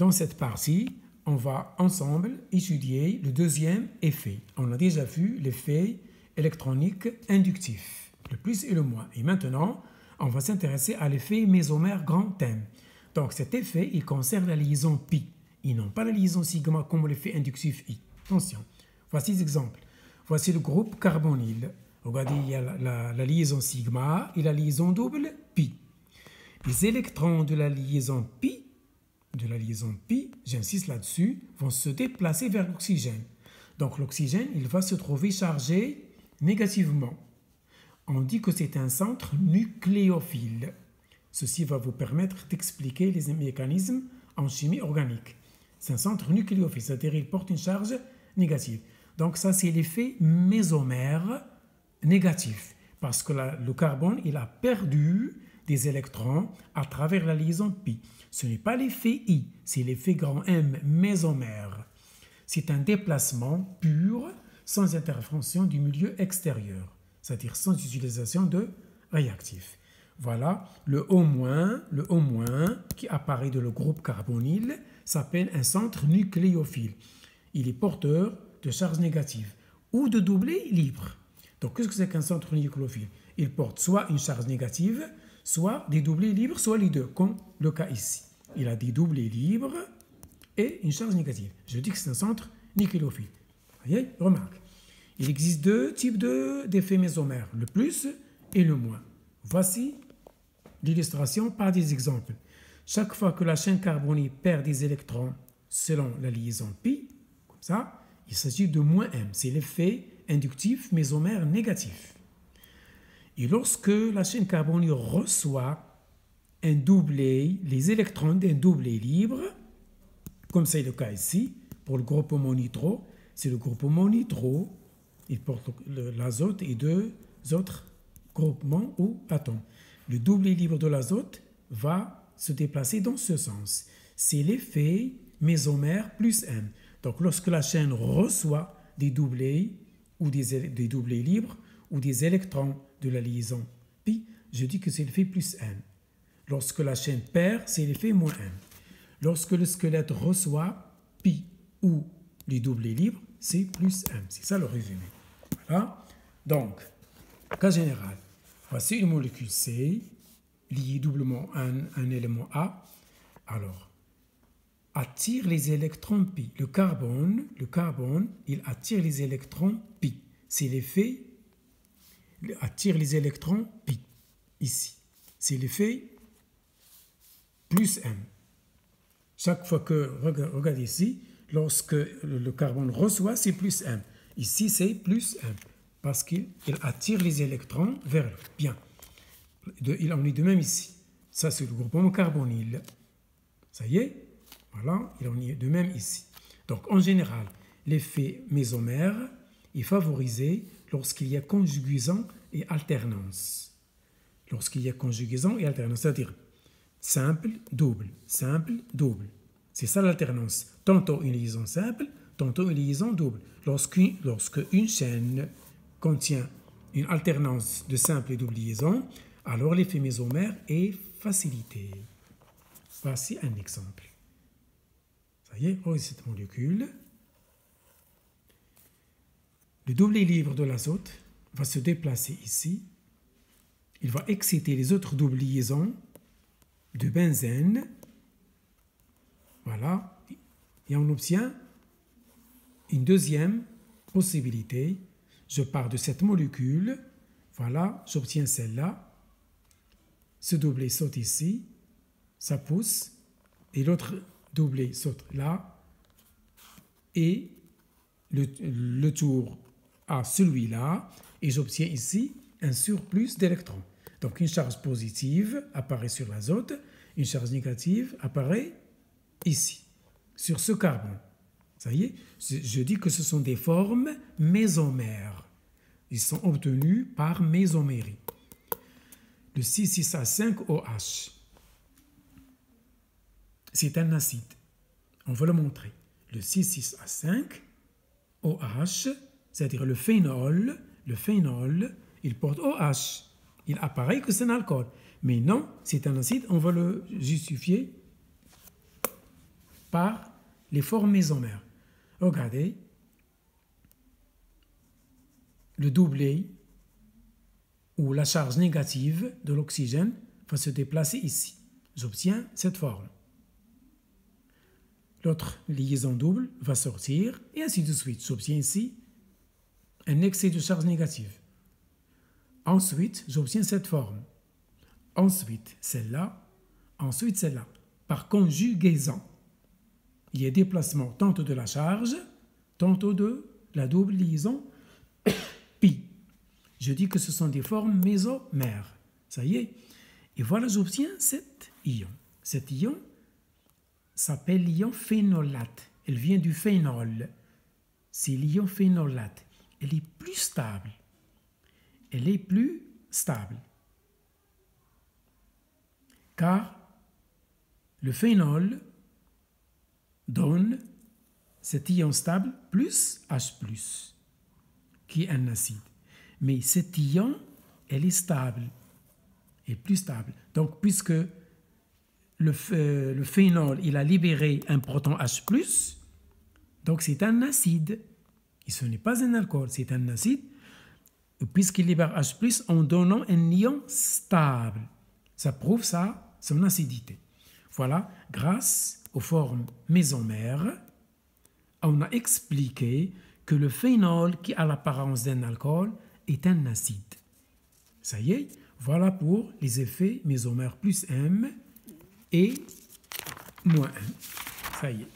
Dans cette partie, on va ensemble étudier le deuxième effet. On a déjà vu l'effet électronique inductif, le plus et le moins. Et maintenant, on va s'intéresser à l'effet mésomère grand M. Donc cet effet, il concerne la liaison pi, et non pas la liaison sigma comme l'effet inductif I. Attention, voici des exemples. Voici le groupe carbonyle. Regardez, il y a la liaison sigma et la liaison double pi. Les électrons de la liaison pi, j'insiste là-dessus, vont se déplacer vers l'oxygène. Donc l'oxygène, il va se trouver chargé négativement. On dit que c'est un centre nucléophile. Ceci va vous permettre d'expliquer les mécanismes en chimie organique. C'est un centre nucléophile, c'est-à-dire qu'il porte une charge négative. Donc ça, c'est l'effet mésomère négatif, parce que le carbone, il a perdu des électrons à travers la liaison pi. Ce n'est pas l'effet I, c'est l'effet grand M mésomère. C'est un déplacement pur, sans intervention du milieu extérieur, c'est-à-dire sans utilisation de réactifs. Voilà, le O- qui apparaît dans le groupe carbonyle s'appelle un centre nucléophile. Il est porteur de charge négative ou de doublés libres. Donc, qu'est-ce que c'est qu'un centre nucléophile? Il porte soit une charge négative, soit des doublés libres, soit les deux, comme le cas ici. Il a des doublés libres et une charge négative. Je dis que c'est un centre nucléophile. Vous voyez? Remarque. Il existe deux types d'effets mésomères, le plus et le moins. Voici l'illustration par des exemples. Chaque fois que la chaîne carbonique perd des électrons selon la liaison pi, comme ça, il s'agit de moins M. C'est l'effet inductif mésomère négatif. Et lorsque la chaîne carbonique reçoit un doublé, les électrons d'un doublé libre, comme c'est le cas ici, pour le groupe homonitro, c'est le groupe homonitro, il porte l'azote et deux autres groupements ou atomes. Le doublé libre de l'azote va se déplacer dans ce sens. C'est l'effet mésomère plus M. Donc lorsque la chaîne reçoit des doublés ou des doublés libres ou des électrons de la liaison pi, je dis que c'est l'effet plus M. Lorsque la chaîne perd, c'est l'effet moins M. Lorsque le squelette reçoit pi ou les doublés libres, c'est plus M. C'est ça le résumé. Voilà. Donc, cas général, voici une molécule C liée doublement à un élément A. Alors, attire les électrons pi. Le carbone, il attire les électrons pi. C'est l'effet attire les électrons pi. Ici, c'est l'effet plus M. Chaque fois que, regardez ici, lorsque le carbone reçoit, c'est plus M. Ici, c'est plus M, parce qu'il attire les électrons vers lui. Bien. Il en est de même ici. Ça, c'est le groupement carbonyle. Ça y est? Voilà, il en est de même ici. Donc, en général, l'effet mésomère est favorisé lorsqu'il y a conjugaison et alternance. Lorsqu'il y a conjugaison et alternance, c'est-à-dire simple, double, simple, double. C'est ça l'alternance. Tantôt une liaison simple, tantôt une liaison double. Lorsque une chaîne contient une alternance de simple et double liaison, alors l'effet mésomère est facilité. Voici un exemple. Ça y est, voici cette molécule. Le doublé libre de l'azote va se déplacer ici. Il va exciter les autres doubles liaisons de benzène. Voilà. Et on obtient une deuxième possibilité. Je pars de cette molécule. Voilà, j'obtiens celle-là. Ce doublé saute ici. Ça pousse. Et l'autre doublé saute là. Et le tour à celui-là. Et j'obtiens ici un surplus d'électrons. Donc une charge positive apparaît sur l'azote. Une charge négative apparaît ici, sur ce carbone. Ça y est, je dis que ce sont des formes mésomères. Ils sont obtenus par mésomérie. Le 6,6H5OH, c'est un acide. On va le montrer. Le 6,6H5OH, c'est-à-dire le phénol, il porte OH. Il apparaît que c'est un alcool. Mais non, c'est un acide. On va le justifier par les formes mésomères. Regardez, le doublet ou la charge négative de l'oxygène va se déplacer ici. J'obtiens cette forme. L'autre liaison double va sortir et ainsi de suite. J'obtiens ici un excès de charge négative. Ensuite, j'obtiens cette forme. Ensuite, celle-là. Ensuite, celle-là. Par conjugaison, il y a déplacement tantôt de la charge, tantôt de la double liaison pi. Je dis que ce sont des formes mésomères. Ça y est. Et voilà, j'obtiens cet ion. Cet ion s'appelle l'ion phénolate. Elle vient du phénol. C'est l'ion phénolate. Elle est plus stable. Elle est plus stable. Car le phénol donne cet ion stable plus H+, qui est un acide. Mais cet ion, elle est stable. Elle est plus stable. Donc, puisque le phénol, il a libéré un proton H+, donc c'est un acide. Et ce n'est pas un alcool, c'est un acide, puisqu'il libère H+, en donnant un ion stable. Ça prouve son acidité. Voilà, grâce aux formes mésomères, on a expliqué que le phénol, qui a l'apparence d'un alcool, est un acide. Ça y est, voilà pour les effets mésomères plus M et moins 1. Ça y est.